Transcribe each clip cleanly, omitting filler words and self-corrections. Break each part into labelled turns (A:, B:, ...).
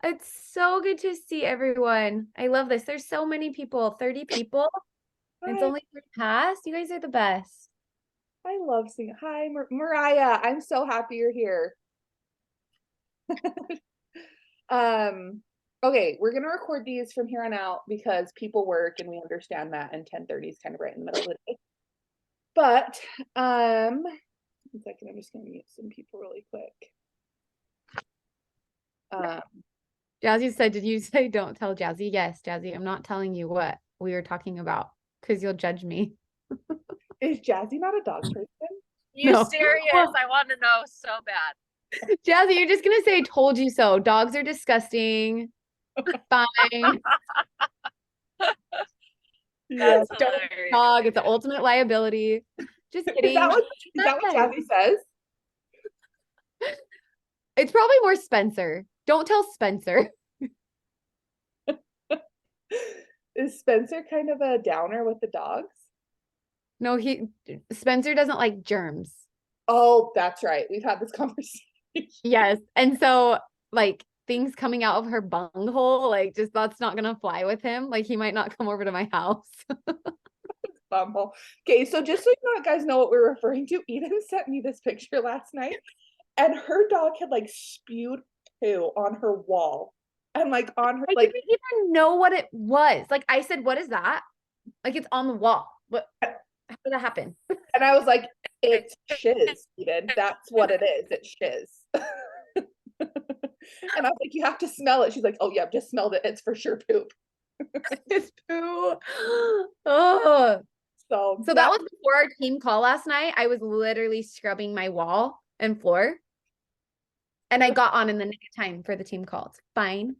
A: It's so good to see everyone. I love this. There's so many people, 30 people. It's
B: Hi,
A: only 3 past. You guys are the best.
B: I love seeing. Hi, Mariah. I'm so happy you're here. Um, okay, we're gonna record these from here on out because people work and we understand that, and 10:30 is kind of right in the middle of the day. But 1 second, I'm just gonna mute some people really quick. Um,
A: Jazzy said, did you say don't tell Jazzy? Yes, Jazzy, I'm not telling you what we were talking about because you'll judge me.
B: is Jazzy not a dog person?
C: You
A: No.
C: serious?
A: Well,
C: I want to know so bad.
A: Jazzy, you're just gonna say I told you so. Dogs are disgusting. Fine.
B: Yeah.
C: That's
A: Don't
C: hilarious.
A: dog. It's the ultimate liability. Just
B: Is that
A: kidding.
B: what Jazzy says?
A: It's probably more Spencer. Don't tell Spencer.
B: Is Spencer kind of a downer with the dogs?
A: No, Spencer doesn't like germs.
B: Oh, that's right. We've had this conversation.
A: Yes. And so like things coming out of her bunghole, like just that's not gonna fly with him. Like he might not come over to my house.
B: Bumble. Okay, so just so you guys know what we're referring to, Eden sent me this picture last night, and her dog had like spewed poo on her wall, and like on her
A: I
B: like.
A: didn't even know what it was. Like I said, what is that? Like it's on the wall. What how did that happen?
B: And I was like, "It's shiz, Eden. That's what it is. It's shiz." And I was like, "You have to smell it." She's like, "Oh yeah, I've just smelled it. It's for sure poop."
A: It's poo. Oh.
B: So
A: So that
B: that
A: was before our team call last night. I was literally scrubbing my wall and floor. And I got on in the nick of time for the team call. It's fine.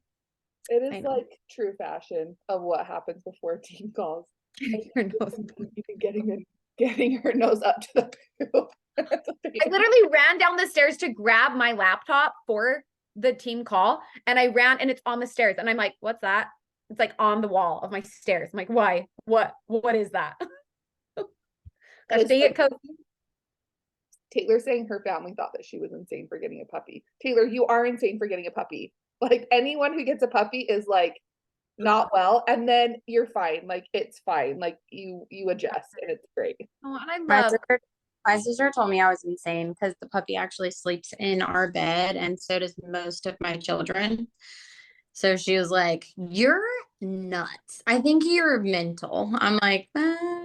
B: it
A: I
B: is
A: know.
B: like true fashion of what happens before team calls.
A: Your nose.
B: Even getting her nose up to the poop.
A: I literally ran down the stairs to grab my laptop for the team call. And I ran and it's on the stairs. And I'm like, what's that? It's like on the wall of my stairs. I'm like, why? What is that? Gosh, dang it, Coach.
B: Taylor saying her family thought that she was insane for getting a puppy. Taylor, you are insane for getting a puppy. Like anyone who gets a puppy is like not well, and then you're fine. Like it's fine. Like you adjust and it's great.
A: Oh, and I
D: My
A: love
D: sister, my sister told me I was insane because the puppy actually sleeps in our bed, and so does most of my children. So she was like, "You're nuts. I think you're mental." I'm like,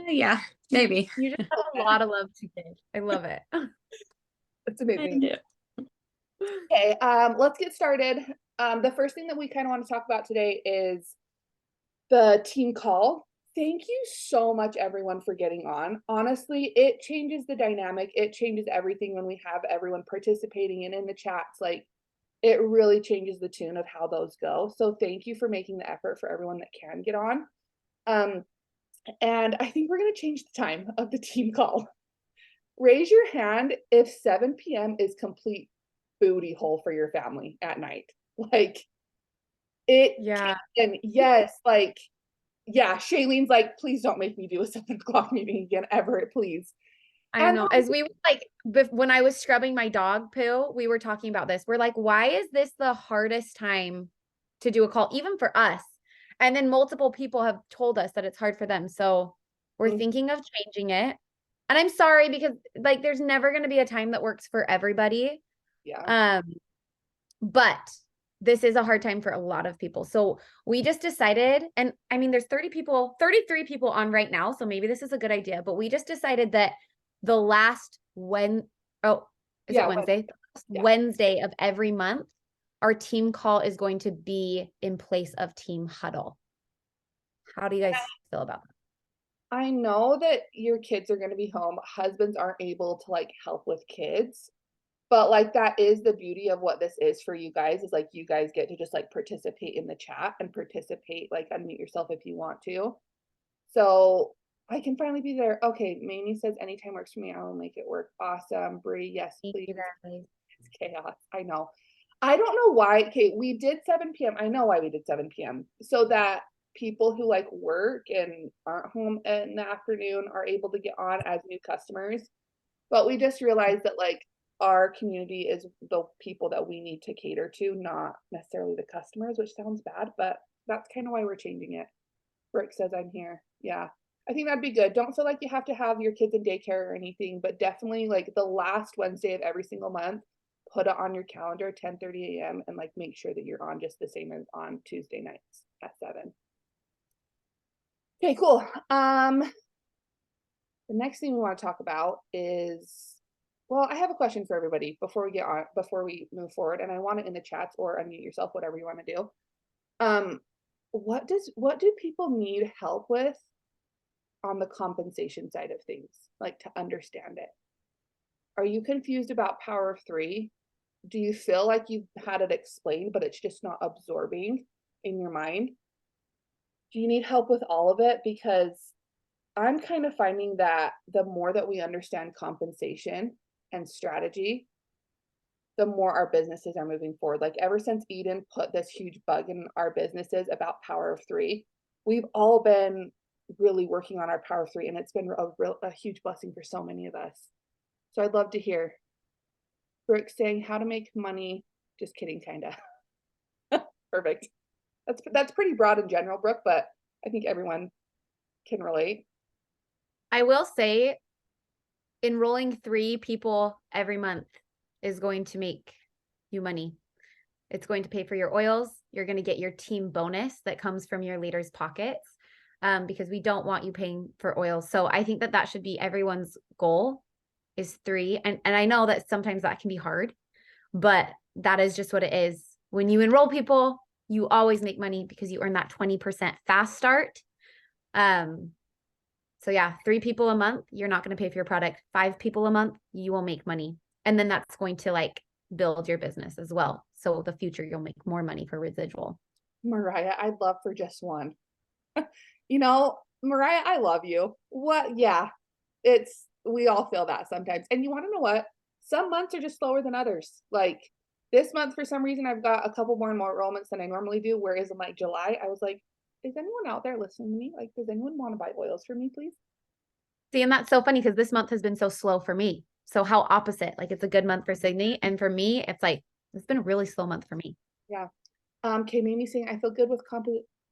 D: yeah, maybe.
A: you just have a lot of love to give. I love it.
B: It's
D: I
B: amazing.
D: do.
B: Okay, let's get started. The first thing that we kind of want to talk about today is the team call. Thank you so much, everyone, for getting on. Honestly, it changes the dynamic. It changes everything when we have everyone participating and in the chats. Like, it really changes the tune of how those go. So thank you for making the effort for everyone that can get on. Um, and I think we're going to change the time of the team call. Raise your hand if 7 p.m. is complete booty hole for your family at night. Like, it
A: Yeah.
B: and yes, like yeah, Shaylene's like, please don't make me do a 7 o'clock meeting again ever, please.
A: I
B: And
A: know. As we were like, when I was scrubbing my dog poo, we were talking about this. We're like, why is this the hardest time to do a call, even for us? And then multiple people have told us that it's hard for them. So we're thinking of changing it. And I'm sorry because like there's never going to be a time that works for everybody.
B: yeah,
A: But this is a hard time for a lot of people. So we just decided, and I mean, there's 30 people, 33 people on right now. So maybe this is a good idea, but we just decided that the last is it
B: yeah,
A: Wednesday?
B: yeah.
A: Wednesday of every month, our team call is going to be in place of team huddle. How do you guys feel about that?
B: I know that your kids are going to be home. Husbands aren't able to like help with kids, but like that is the beauty of what this is for you guys is like you guys get to just like participate in the chat and participate, like unmute yourself if you want to. So I can finally be there. Okay, Mamie says anytime works for me. I will make it work. Awesome. Bree, yes, please. It's chaos. I know. I don't know why. Okay, we did 7 p.m. I know why we did 7 p.m. So that people who like work and aren't home in the afternoon are able to get on as new customers. But we just realized that like our community is the people that we need to cater to, not necessarily the customers, which sounds bad, but that's kind of why we're changing it. Rick says I'm here. Yeah. I think that'd be good. Don't feel like you have to have your kids in daycare or anything, but definitely like the last Wednesday of every single month, put it on your calendar, 10:30 a.m. and like make sure that you're on just the same as on Tuesday nights at 7. Okay, cool. The next thing we want to talk about is, well, I have a question for everybody before we move forward, and I want it in the chats or unmute yourself, whatever you want to do. What do people need help with on the compensation side of things, like to understand it? Are you confused about Power of 3? Do you feel like you've had it explained, but it's just not absorbing in your mind? Do you need help with all of it? Because I'm kind of finding that the more that we understand compensation and strategy, the more our businesses are moving forward. Like ever since Eden put this huge bug in our businesses about Power of 3, we've all been really working on our Power of 3, and it's been a huge blessing for so many of us. So I'd love to hear Brooke saying how to make money. Just kidding, kind of. Perfect. That's pretty broad in general, Brooke, but I think everyone can relate.
A: I will say enrolling 3 people every month is going to make you money. It's going to pay for your oils. You're going to get your team bonus that comes from your leaders' pockets, because we don't want you paying for oils. So I think that should be everyone's goal is 3. And I know that sometimes that can be hard, but that is just what it is. When you enroll people, you always make money because you earn that 20% fast start. So yeah, 3 people a month, you're not going to pay for your product. 5 people a month, you will make money. And then that's going to like build your business as well. So the future, you'll make more money for residual.
B: Mariah, I'd love for just one. Mariah, I love you. What? Yeah, we all feel that sometimes. And you want to know what? Some months are just slower than others. Like this month, for some reason, I've got a couple more enrollments than I normally do. Whereas in like July, I was like, is anyone out there listening to me? Like, does anyone want to buy oils for me, please?
A: See, and that's so funny because this month has been so slow for me. So how opposite? Like it's a good month for Sydney, and for me, it's like it's been a really slow month for me.
B: Yeah. Kay Mamie saying I feel good with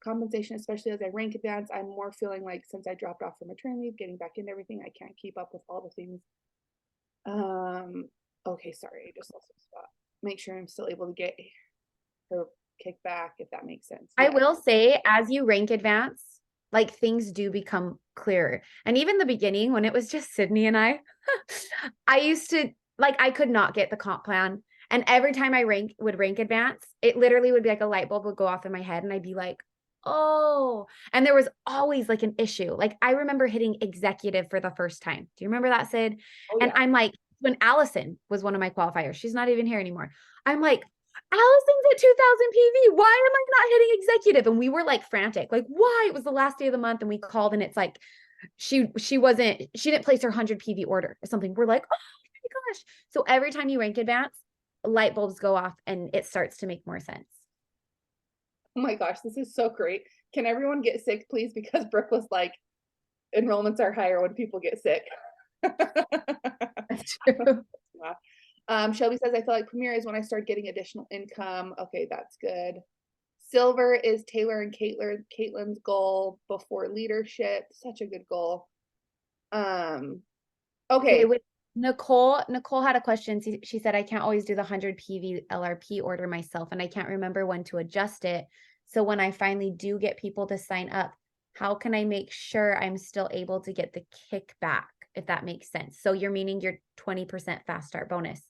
B: compensation, especially as I rank advance. I'm more feeling like since I dropped off from maternity leave, getting back into everything, I can't keep up with all the things. Okay, sorry, I just lost my spot. Make sure I'm still able to get her kickback, if that makes sense.
A: I will say, as you rank advance, like things do become clearer. And even the beginning, when it was just Sydney and I used to like, I could not get the comp plan. And every time I would rank advance, it literally would be like a light bulb would go off in my head and I'd be like, oh, and there was always like an issue. Like I remember hitting executive for the first time. Do you remember that, Sid?
B: Oh,
A: and
B: yeah.
A: I'm like, when Allison was one of my qualifiers, she's not even here anymore. I'm like, Allison's at 2000 PV. Why am I not hitting executive? And we were like frantic, like why? It was the last day of the month and we called and it's like, she didn't place her 100 PV order or something. We're like, oh my gosh. So every time you rank advance, light bulbs go off and it starts to make more sense.
B: Oh my gosh, this is so great. Can everyone get sick, please? Because Brooke was like, enrollments are higher when people get sick.
A: That's true.
B: Shelby says, I feel like Premier is when I start getting additional income. Okay, that's good. Silver is Taylor and Caitlin's goal before leadership. Such a good goal. Okay.
A: With Nicole had a question. She said, I can't always do the 100 PV LRP order myself, and I can't remember when to adjust it. So when I finally do get people to sign up, how can I make sure I'm still able to get the kickback, if that makes sense? So you're meaning your 20% fast start bonus.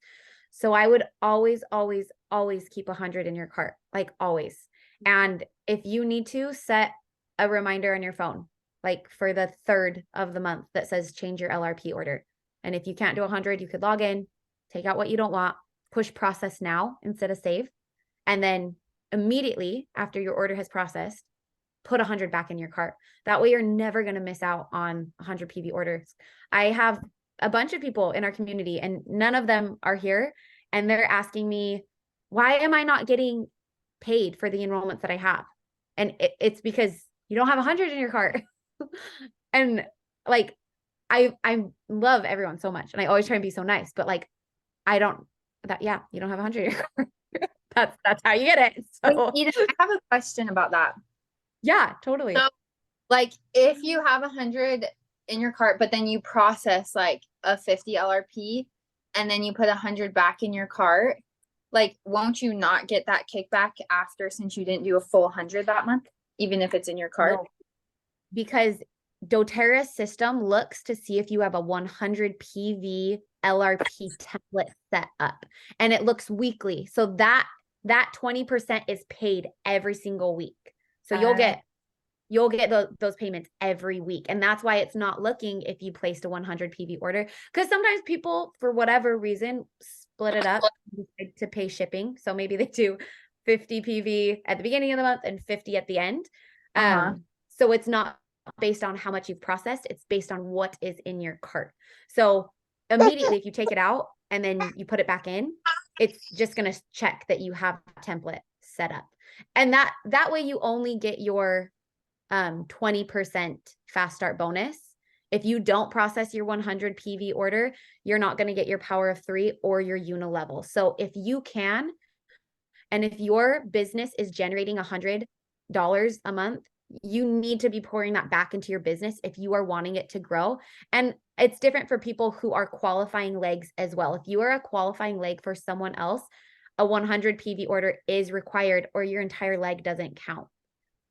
A: So I would always, always, always keep 100 in your cart, like always. And if you need to, set a reminder on your phone, like for the 3rd of the month that says change your LRP order. And if you can't do 100, you could log in, take out what you don't want, push process now instead of save. And then immediately after your order has processed, put 100 back in your cart. That way you're never going to miss out on 100 PV orders. I have a bunch of people in our community and none of them are here. And they're asking me, why am I not getting paid for the enrollments that I have? And it's because you don't have 100 in your cart. And like, I love everyone so much. And I always try and be so nice, but like, I don't you don't have 100 in your cart. That's how you get it. So
D: Eden, I have a question about that.
A: yeah, totally.
D: So, like, if you have 100 in your cart, but then you process like a 50 LRP and then you put 100 back in your cart, like, won't you not get that kickback after, since you didn't do a full 100 that month, even if it's in your cart?
A: No, because doTERRA's system looks to see if you have a 100 PV LRP template set up, and it looks weekly. So that 20% is paid every single week. So you'll get those payments every week. And that's why it's not looking if you placed a 100 PV order, because sometimes people, for whatever reason, split it up to pay shipping. So maybe they do 50 PV at the beginning of the month and 50 at the end. So it's not based on how much you've processed, it's based on what is in your cart. So immediately if you take it out and then you put it back in, it's just going to check that you have a template set up. And that way you only get your 20% fast start bonus. If you don't process your 100 PV order, you're not going to get your power of 3 or your unilevel. So if you can, and if your business is generating $100 a month, you need to be pouring that back into your business if you are wanting it to grow. And it's different for people who are qualifying legs as well. If you are a qualifying leg for someone else, a 100 PV order is required, or your entire leg doesn't count.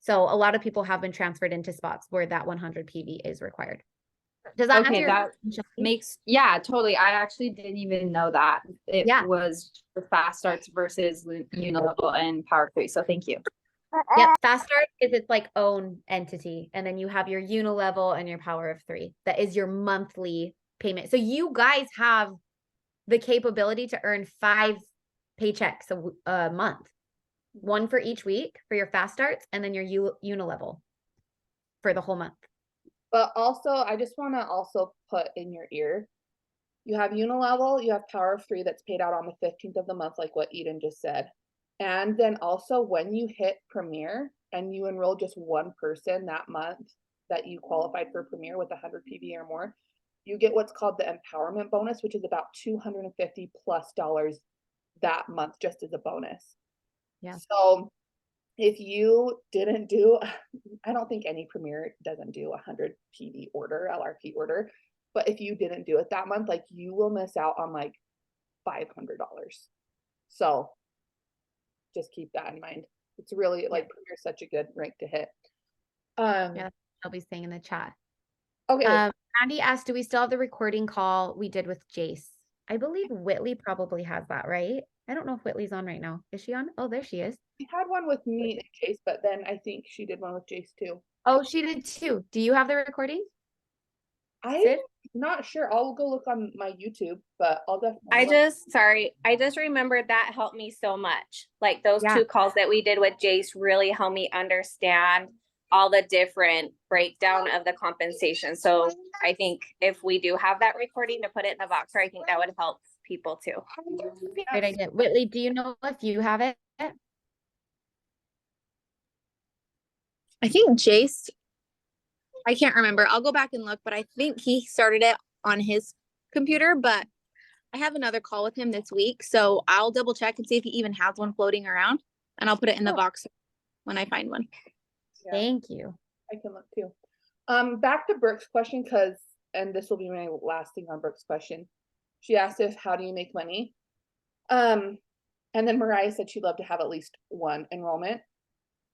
A: So a lot of people have been transferred into spots where that 100 PV is required. Does that answer your question?
D: Yeah, totally. I actually didn't even know that it was the fast starts versus unilevel and power 3. So thank you.
A: Yep. Fast start is its like own entity. And then you have your unilevel and your power of 3. That is your monthly payment. So you guys have the capability to earn 5 paychecks a month, 1 for each week for your fast starts, and then your unilevel for the whole month.
B: But also, I just want to also put in your ear, you have unilevel, you have power of 3 that's paid out on the 15th of the month, like what Eden just said. And then also when you hit Premier and you enroll just one person that month that you qualified for Premier with 100 PV or more, you get what's called the empowerment bonus, which is about $250+ that month just as a bonus.
A: Yeah.
B: So if you didn't do, I don't think any Premier doesn't do 100 PV order, LRP order, but if you didn't do it that month, like, you will miss out on like $500. So just keep that in mind. It's really like Premier is such a good rank to hit.
A: Yeah, I'll be saying in the chat.
B: Okay.
A: Andy asked, do we still have the recording call we did with Jace? I believe Whitley probably has that, right? I don't know if Whitley's on right now. Is she on? Oh, there she is.
B: We had one with me and Jace, but then I think she did one with Jace too.
A: Oh, she did too. Do you have the recording?
B: I'm not sure. I'll go look on my YouTube, but I'll definitely.
C: I just remembered that helped me so much. Like those 2 calls that we did with Jace really helped me understand all the different breakdown of the compensation. So I think if we do have that recording to put it in the box, I think that would help people too.
A: Great idea. Whitley, do you know if you have it?
E: I think Jace, I can't remember. I'll go back and look, but I think he started it on his computer, but I have another call with him this week. So I'll double check and see if he even has one floating around, and I'll put it in the box when I find one.
B: Yeah.
A: Thank you.
B: I can look too. Back to Brooke's question, and this will be my last thing on Brooke's question. She asked how do you make money? And then Mariah said she'd love to have at least 1 enrollment.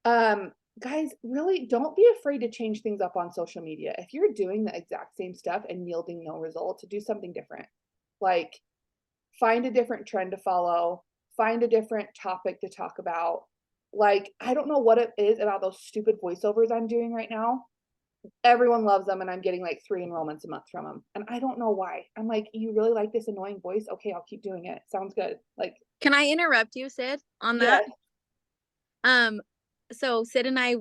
B: Guys, really don't be afraid to change things up on social media. If you're doing the exact same stuff and yielding no results, do something different. Like, find a different trend to follow, find a different topic to talk about. Like, I don't know what it is about those stupid voiceovers I'm doing right now. Everyone loves them, and I'm getting like 3 enrollments a month from them. And I don't know why. I'm like, you really like this annoying voice? Okay, I'll keep doing it. Sounds good. Like,
E: can I interrupt you, Sid, on that?
B: Yeah.
E: So Sid and I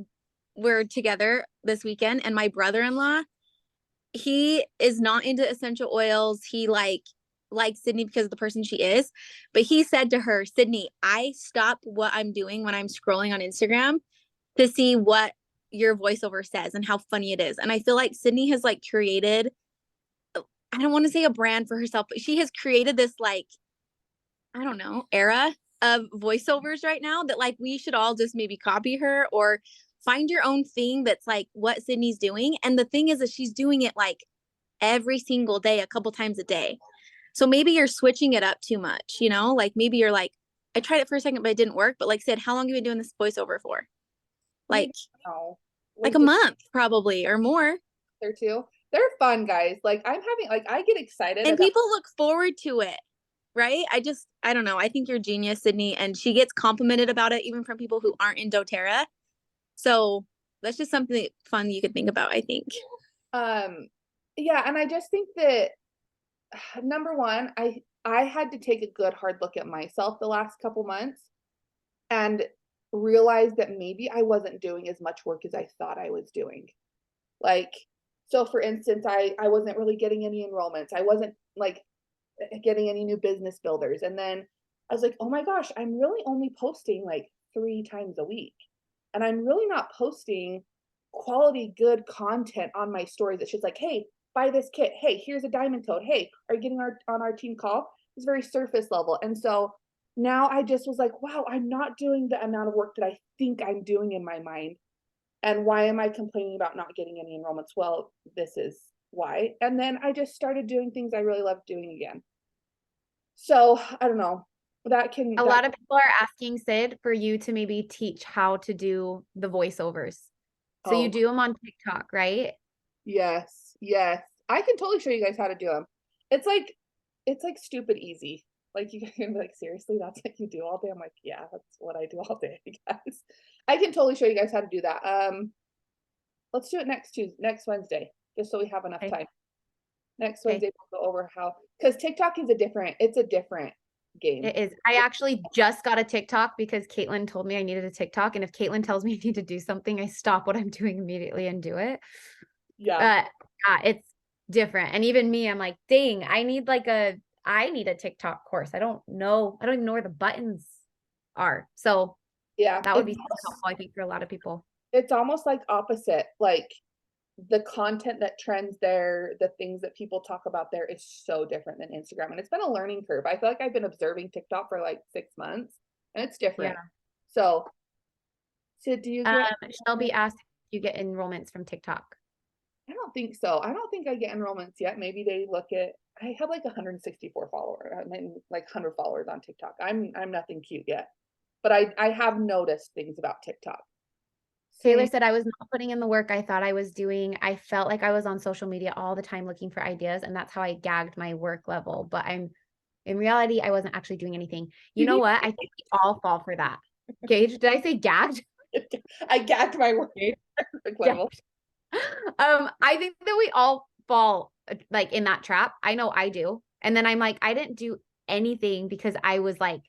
E: were together this weekend, and my brother-in-law, he is not into essential oils. He likes Sydney because of the person she is. But he said to her, Sydney, I stop what I'm doing when I'm scrolling on Instagram to see what your voiceover says and how funny it is. And I feel like Sydney has like created, I don't want to say a brand for herself, but she has created this like I don't know, era of voiceovers right now that like we should all just maybe copy her or find your own thing that's like what Sydney's doing. And the thing is that she's doing it like every single day, a couple times a day. So maybe you're switching it up too much, you know, like maybe you're like, I tried it for a second, but it didn't work. But like I said, how long have you been doing this voiceover for? Like,
B: No.
E: like a month probably or more.
B: They're too. They're fun, guys. Like I'm having, like I get excited
E: And
B: about
E: people look forward to it, right? I don't know. I think you're a genius, Sydney, and she gets complimented about it even from people who aren't in doTERRA. So that's just something fun you could think about, I think.
B: Yeah, and I just think that number one, I had to take a good hard look at myself the last couple months and realize that maybe I wasn't doing as much work as I thought I was doing. Like, so for instance, I wasn't really getting any enrollments. I wasn't like getting any new business builders. And then I was like, oh my gosh, I'm really only posting like 3 times a week. And I'm really not posting quality, good content on my stories. It's just like, hey, buy this kit. Hey, here's a diamond code. Hey, are you getting on our team call? It's very surface level. And so now I just was like, wow, I'm not doing the amount of work that I think I'm doing in my mind. And why am I complaining about not getting any enrollments? Well, this is why. And then I just started doing things I really love doing again. So I don't know.
A: A lot of people are asking Sid for you to maybe teach how to do the voiceovers. So you do them on TikTok, right?
B: Yes, yes. I can totally show you guys how to do them. It's like stupid easy. Like you can be like, seriously, that's what you do all day. I'm like, yeah, that's what I do all day, guys. I can totally show you guys how to do that. Let's do it next Wednesday, just so we have enough time. Next Wednesday we'll go over how, because TikTok is a different game.
A: It is. I actually just got a TikTok because Caitlin told me I needed a TikTok. And if Caitlin tells me I need to do something, I stop what I'm doing immediately and do it.
B: Yeah.
A: It's different. And even me, I'm like, dang, I need a TikTok course. I don't even know where the buttons are. So
B: yeah,
A: that would be helpful, I think, for a lot of people.
B: It's almost like opposite. Like the content that trends there, the things that people talk about there is so different than Instagram. And it's been a learning curve. I feel like I've been observing TikTok for like 6 months and it's different. Yeah. So do you get
A: Shelby asked if you get enrollments from TikTok?
B: I don't think so. I don't think I get enrollments yet. Maybe they look at I have like 164 followers. I mean like 100 followers on TikTok. I'm nothing cute yet. But I have noticed things about TikTok.
A: Taylor said I was not putting in the work I thought I was doing. I felt like I was on social media all the time looking for ideas, and that's how I gagged my work level. But in reality, I wasn't actually doing anything. You know what? I think we all fall for that. Gage, did I say gagged?
B: I gagged my work level.
A: I think that we all fall like in that trap. I know I do. And then I'm like, I didn't do anything because I was like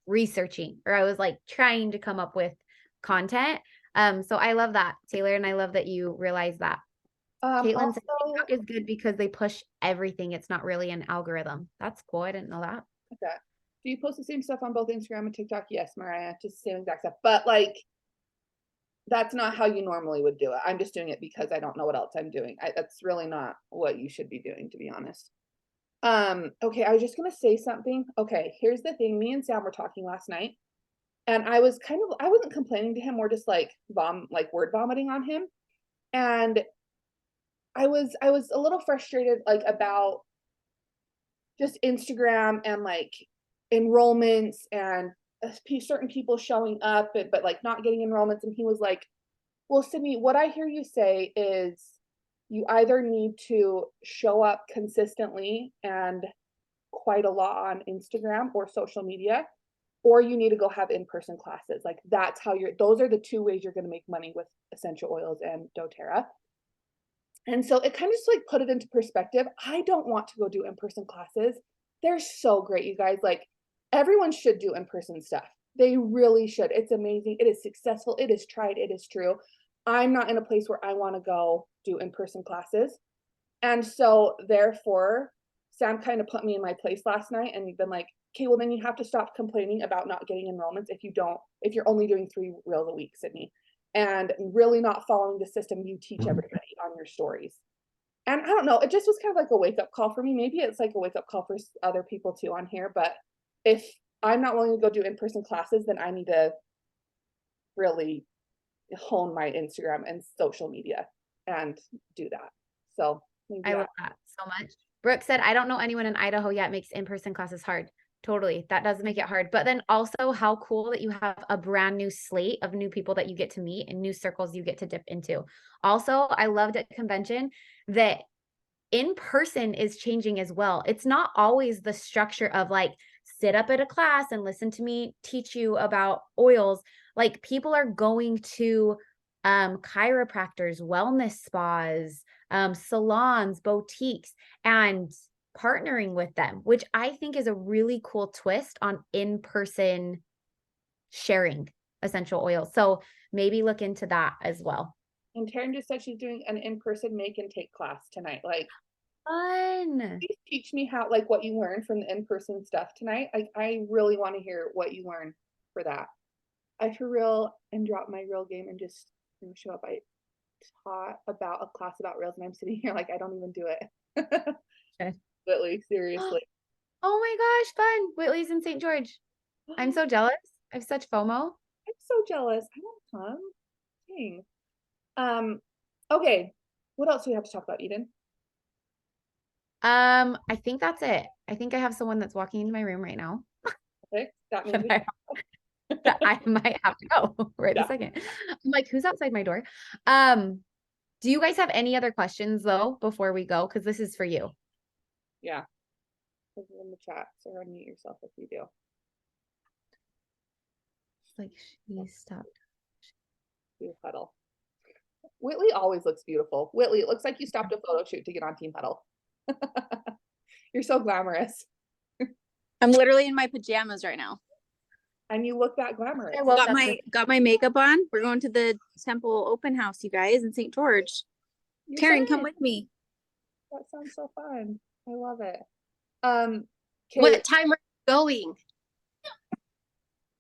A: researching or I was like trying to come up with content. So I love that, Taylor, and I love that you realize that. Caitlin said TikTok is good because they push everything. It's not really an algorithm. That's cool. I didn't know that.
B: Okay. Do you post the same stuff on both Instagram and TikTok? Yes, Mariah, just the same exact stuff. But like, that's not how you normally would do it. I'm just doing it because I don't know what else I'm doing. That's really not what you should be doing, to be honest. Okay, I was just gonna say something. Okay, here's the thing. Me and Sam were talking last night. And I wasn't complaining to him, we're just like word vomiting on him. And I was a little frustrated like about just Instagram and like enrollments and certain people showing up but like not getting enrollments. And he was like, well, Sydney, what I hear you say is you either need to show up consistently and quite a lot on Instagram or social media, or you need to go have in-person classes. Like that's how those are the 2 ways you're going to make money with essential oils and doTERRA. And so it kind of just like put it into perspective. I don't want to go do in-person classes. They're so great, you guys. Like everyone should do in-person stuff. They really should. It's amazing. It is successful. It is tried. It is true. I'm not in a place where I want to go do in-person classes. And so therefore, Sam kind of put me in my place last night and been like, okay, well then you have to stop complaining about not getting enrollments if you're only doing 3 reels a week, Sydney, and really not following the system you teach everybody on your stories. And I don't know, it just was kind of like a wake up call for me. Maybe it's like a wake up call for other people too on here, but if I'm not willing to go do in-person classes, then I need to really hone my Instagram and social media and do that. So maybe
A: I love that so much. Brooke said, I don't know anyone in Idaho yet makes in-person classes hard. Totally. That does make it hard. But then also how cool that you have a brand new slate of new people that you get to meet and new circles you get to dip into. Also, I loved at convention that in person is changing as well. It's not always the structure of like sit up at a class and listen to me teach you about oils. Like people are going to chiropractors, wellness spas, salons, boutiques, and partnering with them, which I think is a really cool twist on in-person sharing essential oils. So maybe look into that as well.
B: And Taryn just said she's doing an in-person make and take class tonight. Like,
A: Fun.
B: please teach me how, like, what you learned from the in-person stuff tonight. Like, I really want to hear what you learned for that. I for real and drop my real game and just show up. I taught about a class about reels and I'm sitting here like I don't even do it.
A: Okay.
B: Whitley, seriously.
A: Oh my gosh, fun. Whitley's in St. George. I'm so jealous. I have such FOMO.
B: I'm so jealous. I want to come. Dang. Okay. What else do we have to talk about, Eden?
A: I think that's it. I think I have someone that's walking into my room right now.
B: Okay. That means
A: That I might have to go right this second. I'm like, who's outside my door? Do you guys have any other questions though before we go? Because this is for you.
B: Yeah. Put it in the chat. So unmute yourself if you do.
A: Like she stopped.
B: Do Huddle. Whitley always looks beautiful. Whitley, it looks like you stopped a photo shoot to get on Team Huddle. You're so glamorous.
E: I'm literally in my pajamas right now.
B: And you look that glamorous.
E: Got my makeup on. We're going to the temple open house, you guys, in St. George. Taryn, come with me.
B: That sounds so fun. I love it.
F: What time are you going?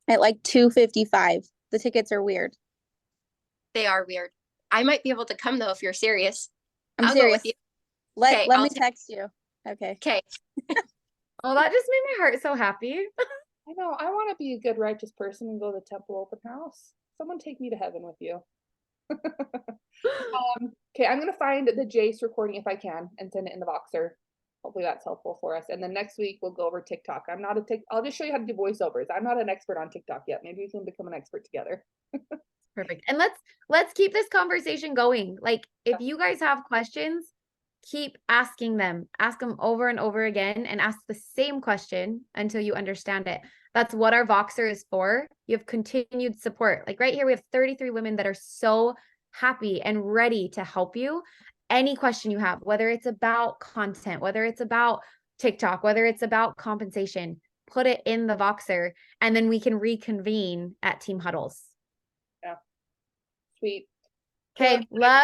E: At like 2:55. The tickets are weird.
F: They are weird. I might be able to come though if you're serious.
E: I'm
F: I'll
E: serious.
F: go with you.
E: Let me text you. Okay.
F: Okay.
A: Oh, that just made my heart so happy.
B: I know. I want to be a good, righteous person and go to the temple open house. Someone take me to heaven with you. Okay, I'm gonna find the Jace recording if I can and send it in the Voxer. Hopefully that's helpful for us. And then next week we'll go over TikTok. I'll just show you how to do voiceovers. I'm not an expert on TikTok yet. Maybe we can become an expert together.
A: Perfect. And let's keep this conversation going. Like if you guys have questions, keep asking them. Ask them over and over again and ask the same question until you understand it. That's what our Voxer is for. You have continued support. Like right here, we have 33 women that are so happy and ready to help you. Any question you have, whether it's about content, whether it's about TikTok, whether it's about compensation, put it in the Voxer and then we can reconvene at Team Huddles.
B: Yeah. Sweet.
A: Okay. Love.